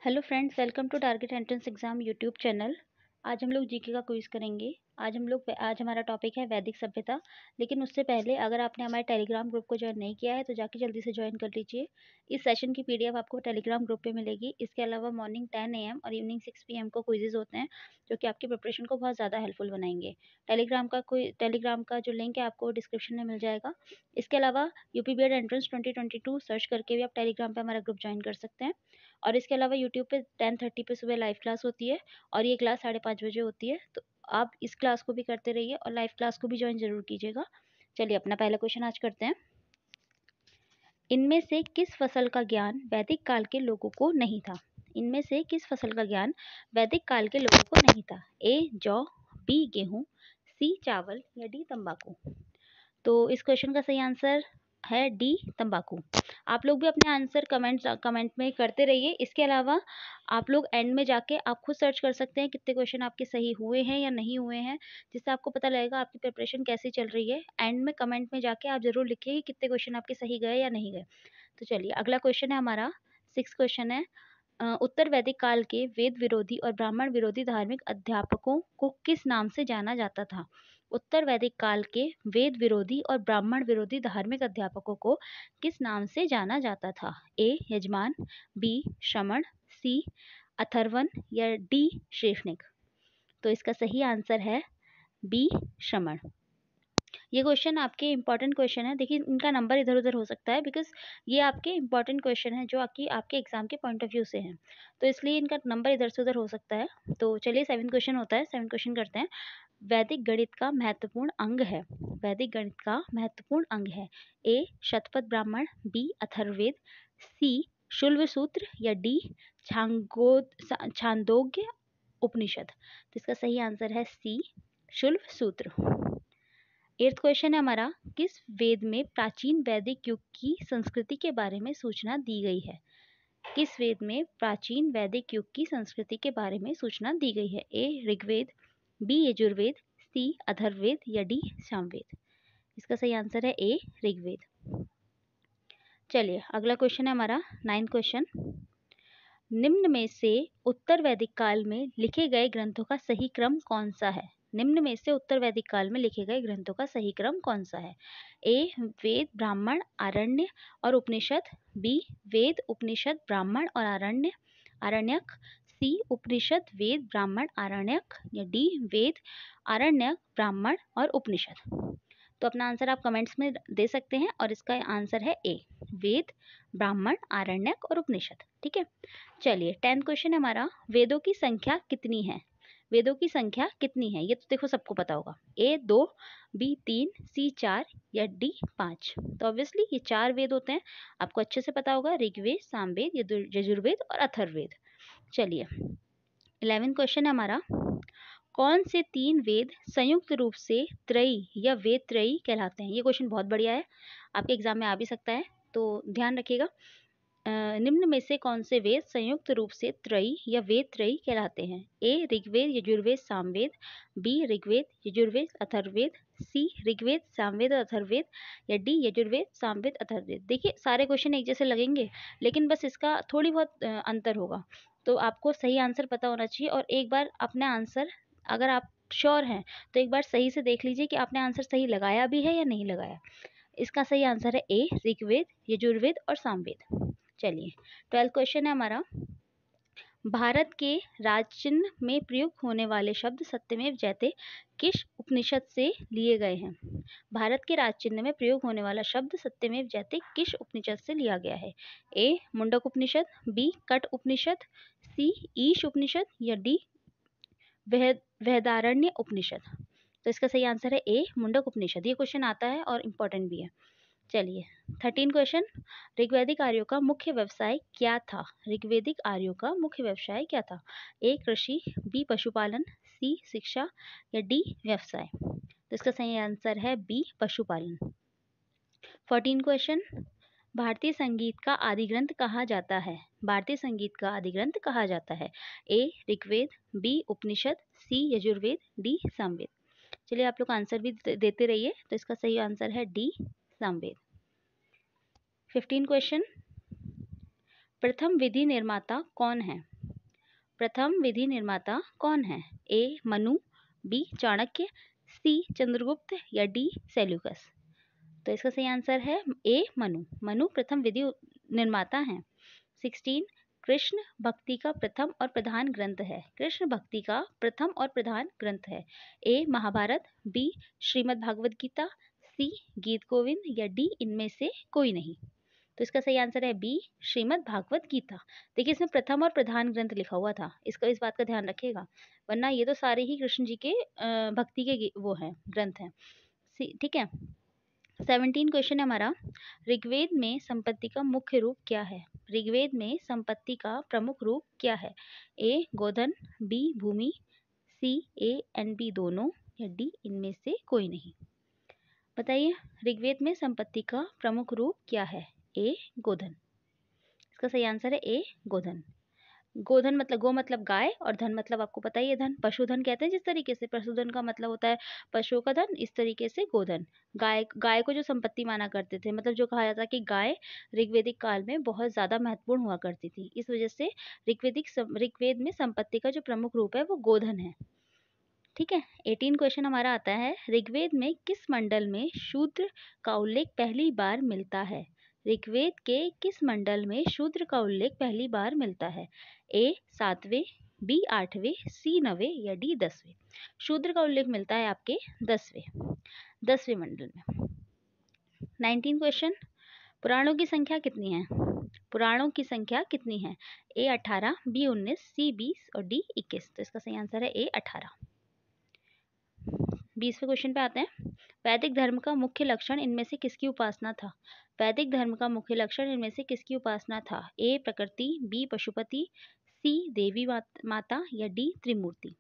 Hello friends, welcome to target entrance exam YouTube channel. आज हम लोग जीके का क्विज करेंगे। आज हमारा टॉपिक है वैदिक सभ्यता। लेकिन उससे पहले अगर आपने हमारे टेलीग्राम ग्रुप को ज्वाइन नहीं किया है तो जाके जल्दी से ज्वाइन कर लीजिए। इस सेशन की पीडीएफ आपको टेलीग्राम ग्रुप पे मिलेगी। इसके अलावा मॉर्निंग 10 AM और इवनिंग 6 PM को क्विजेज होते हैं जो कि आपकी प्रिपरेशन को बहुत ज़्यादा हेल्पफुल बनाएंगे। टेलीग्राम का जो लिंक है आपको डिस्क्रिप्शन में मिल जाएगा। इसके अलावा यूपीबीएड एंट्रेंस 2022 सर्च करके भी आप टेलीग्राम पर हमारा ग्रुप ज्वाइन कर सकते हैं। और इसके अलावा यूट्यूब पे 10:30 पे सुबह लाइव क्लास होती है और ये क्लास 5:30 बजे होती है। तो आप इस क्लास को भी करते रहिए और लाइव क्लास को भी ज्वाइन जरूर कीजिएगा। चलिए अपना पहला क्वेश्चन आज करते हैं। इनमें से किस फसल का ज्ञान वैदिक काल के लोगों को नहीं था? इनमें से किस फसल का ज्ञान वैदिक काल के लोगों को नहीं था? ए जौ, बी गेहूं, सी चावल या डी तंबाकू। तो इस क्वेश्चन का सही आंसर है डी तंबाकू। आप लोग भी अपने आंसर कमेंट में करते रहिए। इसके अलावा आप लोग एंड में जाके आप खुद सर्च कर सकते हैं कितने क्वेश्चन आपके सही हुए हैं या नहीं हुए हैं, जिससे आपको पता लगेगा आपकी प्रिपरेशन कैसी चल रही है। एंड में कमेंट में जाके आप जरूर लिखिए कि कितने क्वेश्चन आपके सही गए या नहीं गए। तो चलिए अगला क्वेश्चन है हमारा 6 क्वेश्चन है। उत्तर वैदिक काल के वेद विरोधी और ब्राह्मण विरोधी धार्मिक अध्यापकों को किस नाम से जाना जाता था? उत्तर वैदिक काल के वेद विरोधी और ब्राह्मण विरोधी धार्मिक अध्यापकों को किस नाम से जाना जाता था? ए यजमान, बी श्रमण, सी अथर्वन या डी श्रेष्ठनिक। तो इसका सही आंसर है बी श्रमण। ये क्वेश्चन आपके इंपॉर्टेंट क्वेश्चन है। देखिए इनका नंबर इधर उधर हो सकता है बिकॉज ये आपके इंपॉर्टेंट क्वेश्चन है जो आपके एग्जाम के पॉइंट ऑफ व्यू से हैं, तो इसलिए इनका नंबर इधर से उधर हो सकता है। तो चलिए 7 क्वेश्चन होता है, 7 क्वेश्चन करते हैं। वैदिक गणित का महत्वपूर्ण अंग है। वैदिक गणित का महत्वपूर्ण अंग है। ए शतपथ ब्राह्मण, बी अथर्ववेद, सी शुल्ब सूत्र या डी छांदोग्य उपनिषद। तो इसका सही आंसर है सी शुल्ब सूत्र। 8th क्वेश्चन है हमारा, किस वेद में प्राचीन वैदिक युग की संस्कृति के बारे में सूचना दी गई है? किस वेद में प्राचीन वैदिक युग की संस्कृति के बारे में सूचना दी गई है? ए ऋग्वेद, बी यजुर्वेद, सी अथर्ववेद या डी सामवेद। इसका सही आंसर है ए ऋग्वेद। चलिए अगला क्वेश्चन है हमारा 9th क्वेश्चन। निम्न में से उत्तर वैदिक काल में लिखे गए ग्रंथों का सही क्रम कौन सा है? निम्न में से उत्तर वैदिक काल में लिखे गए ग्रंथों का सही क्रम कौन सा है? ए वेद ब्राह्मण आरण्य और उपनिषद, बी वेद उपनिषद ब्राह्मण और आरण्यक, सी उपनिषद वेद ब्राह्मण आरण्यक या डी वेद आरण्यक ब्राह्मण और उपनिषद। तो अपना आंसर आप कमेंट्स में दे सकते हैं और इसका आंसर है ए वेद ब्राह्मण आरण्यक और उपनिषद। ठीक है, चलिए 10th क्वेश्चन है हमारा, वेदों की संख्या कितनी है? वेदों की संख्या कितनी है? ये तो देखो सबको पता होगा। ए 2, बी 3, सी 4 या डी 5। तो ऑब्वियसली ये 4 वेद होते हैं, आपको अच्छे से पता होगा, ऋग्वेद, सामवेद, यजुर्वेद और अथर्ववेद। चलिए 11th क्वेश्चन है हमारा, कौन से 3 वेद संयुक्त रूप से त्रयी या वेद त्रयी कहलाते हैं? ये क्वेश्चन बहुत बढ़िया है, आपके एग्जाम में आ भी सकता है, तो ध्यान रखिएगा। निम्न में से कौन से वेद संयुक्त रूप से त्रयी या वेद त्रयी कहलाते हैं? ए ऋग्वेद यजुर्वेद सामवेद, बी ऋग्वेद यजुर्वेद अथर्ववेद, सी ऋग्वेद सामवेद अथर्ववेद या डी यजुर्वेद सामवेद अथर्ववेद। देखिए सारे क्वेश्चन एक जैसे लगेंगे लेकिन बस इसका थोड़ी बहुत अंतर होगा, तो आपको सही आंसर पता होना चाहिए। और एक बार अपना आंसर, अगर आप श्योर हैं तो एक बार सही से देख लीजिए कि आपने आंसर सही लगाया भी है या नहीं लगाया। इसका सही आंसर है ए ऋग्वेद यजुर्वेद और सामवेद। चलिए 12th क्वेश्चन है हमारा, भारत के राजचिन्ह में प्रयुक्त होने वाले शब्द सत्यमेव जयते किस उपनिषद से लिए गए हैं? भारत के राजचिन्ह में प्रयोग होने वाला शब्द सत्यमेव जयते किस उपनिषद से लिया गया है? ए मुंडक उपनिषद, बी कट उपनिषद, सी ईश उपनिषद या डी वेदारण्य उपनिषद। तो इसका सही आंसर है ए मुंडक उपनिषद। ये क्वेश्चन आता है और इम्पोर्टेंट भी है। चलिए 13 क्वेश्चन, ऋग्वैदिक आर्यों का मुख्य व्यवसाय क्या था? ऋग्वैदिक आर्यों का मुख्य व्यवसाय क्या था? ए कृषि, बी पशुपालन, सी शिक्षा या डी व्यवसाय। तो इसका सही आंसर है बी पशुपालन। 14 क्वेश्चन, भारतीय संगीत का आदि ग्रंथ कहा जाता है? भारतीय संगीत का आदि ग्रंथ कहा जाता है? ए ऋग्वेद, बी उपनिषद, सी यजुर्वेद, डी सामवेद। चलिए आप लोग आंसर भी देते रहिए। तो इसका सही आंसर है डी सामवेद। 15 क्वेश्चन, प्रथम विधि निर्माता कौन है? प्रथम विधि निर्माता कौन है? ए मनु, बी चाणक्य, सी चंद्रगुप्त या डी सेल्यूकस? तो इसका सही आंसर है ए मनु। मनु प्रथम विधि निर्माता हैं। 16 कृष्ण भक्ति का प्रथम और प्रधान ग्रंथ है। कृष्ण भक्ति का प्रथम और प्रधान ग्रंथ है। ए महाभारत, बी श्रीमद् भागवत गीता, सी गीत गोविंद या डी इनमें से कोई नहीं? तो इसका सही आंसर है बी श्रीमद् भागवत गीता। देखिए इसमें प्रथम और प्रधान ग्रंथ लिखा हुआ था, इस बात का ध्यान रखिएगा, वरना ये तो सारे ही कृष्ण जी के भक्ति के वो हैं, ग्रंथ हैं। ठीक है। 17 क्वेश्चन है हमारा, ऋग्वेद में संपत्ति का मुख्य रूप क्या है? ऋग्वेद में संपत्ति का प्रमुख रूप क्या है? ए गोधन, बी भूमि, सी ए एंड बी दोनों या डी इनमें से कोई नहीं? बताइए ऋग्वेद में संपत्ति का प्रमुख रूप क्या है? ए गोधन। इसका सही आंसर है ए गोधन। गोधन मतलब गो मतलब गाय और धन मतलब आपको पता ही है धन, पशुधन कहते हैं जिस तरीके से, पशुधन का मतलब होता है पशुओं का धन, इस तरीके से गोधन गाय को जो संपत्ति माना करते थे, मतलब जो कहा जाता है कि गाय ऋग्वेदिक काल में बहुत ज्यादा महत्वपूर्ण हुआ करती थी, इस वजह से ऋग्वेद में संपत्ति का जो प्रमुख रूप है वो गोधन है। ठीक है। 18 क्वेश्चन हमारा आता है, ऋग्वेद में किस मंडल में शूद्र का उल्लेख पहली बार मिलता है? ऋग्वेद के किस मंडल में शूद्र का उल्लेख पहली बार मिलता है? ए 7वें, बी 8वें, सी 9वें या डी 10वें? शूद्र का उल्लेख मिलता है आपके 10वें मंडल में। 19 क्वेश्चन, पुराणों की संख्या कितनी है? पुराणों की संख्या कितनी है? ए 18, बी 19, सी 20 और डी 21? तो इसका सही आंसर है ए 18। 20वें क्वेश्चन पे आते हैं, वैदिक धर्म का मुख्य लक्षण इनमें से किसकी उपासना था? वैदिक धर्म का मुख्य लक्षण इनमें से किसकी उपासना था? ए प्रकृति, बी पशुपति, सी देवी माता या डी त्रिमूर्ति?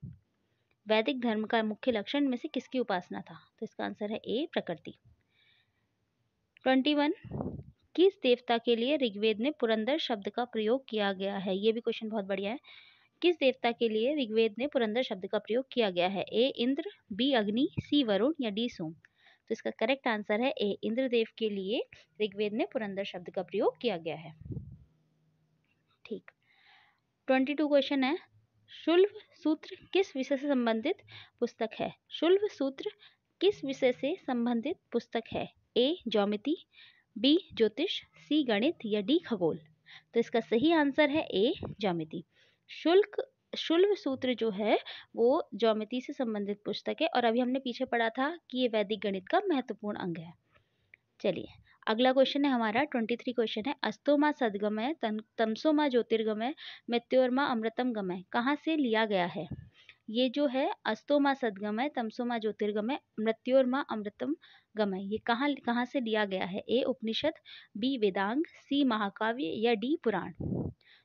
वैदिक धर्म का मुख्य लक्षण इनमें से किसकी उपासना था? तो इसका आंसर है ए प्रकृति। 21 किस देवता के लिए ऋग्वेद में पुरंदर शब्द का प्रयोग किया गया है? ये भी क्वेश्चन बहुत बढ़िया है। किस देवता के लिए ऋग्वेद में पुरंदर शब्द का प्रयोग किया गया है? ए इंद्र, बी अग्नि, सी वरुण या डी सोम? तो इसका करेक्ट आंसर है ए इंद्रदेव के लिए ऋग्वेद में पुरंदर शब्द का प्रयोग किया गया है। ठीक। 22 क्वेश्चन है, शुल्ब सूत्र किस विषय से संबंधित पुस्तक है? शुल्ब सूत्र किस विषय से संबंधित पुस्तक है? ए ज्योमिति, बी ज्योतिष, सी गणित या डी खगोल? तो इसका सही आंसर है ए ज्योमिति। शुल्ब सूत्र जो है वो ज्योमिति से संबंधित पुस्तक है और अभी हमने पीछे पढ़ा था कि ये वैदिक गणित का महत्वपूर्ण अंग है। चलिए अगला क्वेश्चन है हमारा 23 क्वेश्चन है, अस्तोमा सद्गमय तमसोमा ज्योतिर्गमय मृत्योर्मा अमृतम गमय कहाँ से लिया गया है? ये जो है अस्तोमा सद्गमय तमसोमा ज्योतिर्गमय मृत्योर्मा अमृतम गमय, ये कहाँ से लिया गया है? ए उपनिषद, बी वेदांग, सी महाकाव्य या डी पुराण?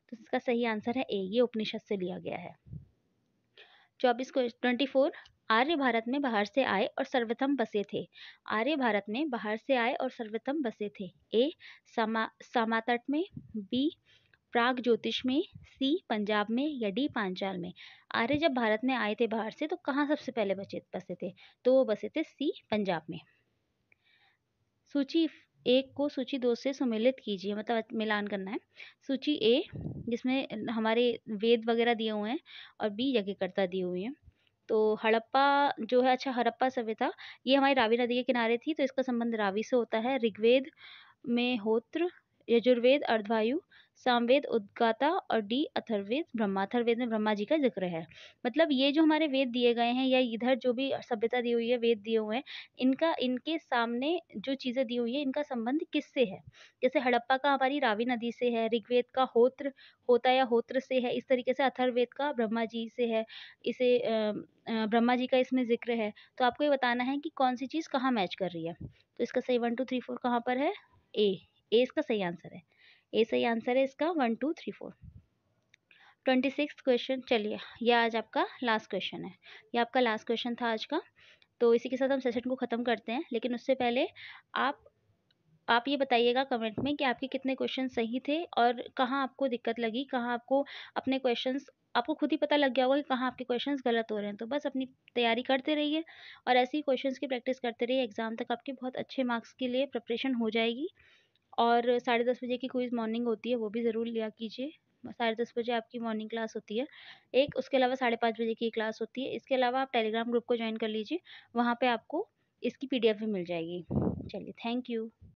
तो इसका सही आंसर है ए, ये उपनिषद से लिया गया है। 24 आर्य भारत में बाहर से आए और सर्वप्रथम बसे थे। आर्य भारत में बाहर से आए और सर्वप्रथम बसे थे। ए सामातट में, बी प्राग ज्योतिष में, सी पंजाब में या डी पांचाल में? आर्य जब भारत में आए थे बाहर से तो कहाँ सबसे पहले बसे थे? तो वो बसे थे सी पंजाब में। सूची 1 को सूची 2 से सम्मिलित कीजिए, मतलब मिलान करना है। सूची ए जिसमें हमारे वेद वगैरह दिए हुए हैं और बी यज्ञकर्ता दिए हुए हैं। तो हड़प्पा जो है, अच्छा हड़प्पा सभ्यता ये हमारी रावी नदी के किनारे थी, तो इसका संबंध रावी से होता है। ऋग्वेद में होत्र, यजुर्वेद अर्धवायु, सामवेद उद्गाता और डी अथर्ववेद ब्रह्मा। अथर्ववेद में ब्रह्मा जी का जिक्र है। मतलब ये जो हमारे वेद दिए गए हैं या इधर जो भी सभ्यता दी हुई है, वेद दिए हुए हैं, इनके सामने जो चीज़ें दी हुई है इनका संबंध किससे है? जैसे हड़प्पा का हमारी रावी नदी से है, ऋग्वेद का होत्र होता या होत्र से है, इस तरीके से अथर्ववेद का ब्रह्मा जी से है, इसे ब्रह्मा जी का इसमें जिक्र है। तो आपको ये बताना है कि कौन सी चीज़ कहाँ मैच कर रही है। तो इसका सही 1 2 3 4 कहाँ पर है? ए इसका सही आंसर है। ए सही आंसर है इसका 1 2 3 4। 26 क्वेश्चन, चलिए ये आज आपका लास्ट क्वेश्चन है, ये आपका लास्ट क्वेश्चन था आज का। तो इसी के साथ हम सेशन को ख़त्म करते हैं, लेकिन उससे पहले आप ये बताइएगा कमेंट में कि आपके कितने क्वेश्चन सही थे और कहाँ आपको दिक्कत लगी, कहाँ आपको अपने क्वेश्चंस आपको खुद ही पता लग गया होगा कि कहाँ आपके क्वेश्चंस गलत हो रहे हैं। तो बस अपनी तैयारी करते रहिए और ऐसे ही क्वेश्चंस की प्रैक्टिस करते रहिए, एग्जाम तक आपके बहुत अच्छे मार्क्स के लिए प्रिपरेशन हो जाएगी। और 10:30 बजे की क्विज़ मॉर्निंग होती है, वो भी ज़रूर लिया कीजिए। 10:30 बजे आपकी मॉर्निंग क्लास होती है। एक उसके अलावा 5:30 बजे की क्लास होती है। इसके अलावा आप टेलीग्राम ग्रुप को जॉइन कर लीजिए, वहाँ पे आपको इसकी पीडीएफ भी मिल जाएगी। चलिए, थैंक यू।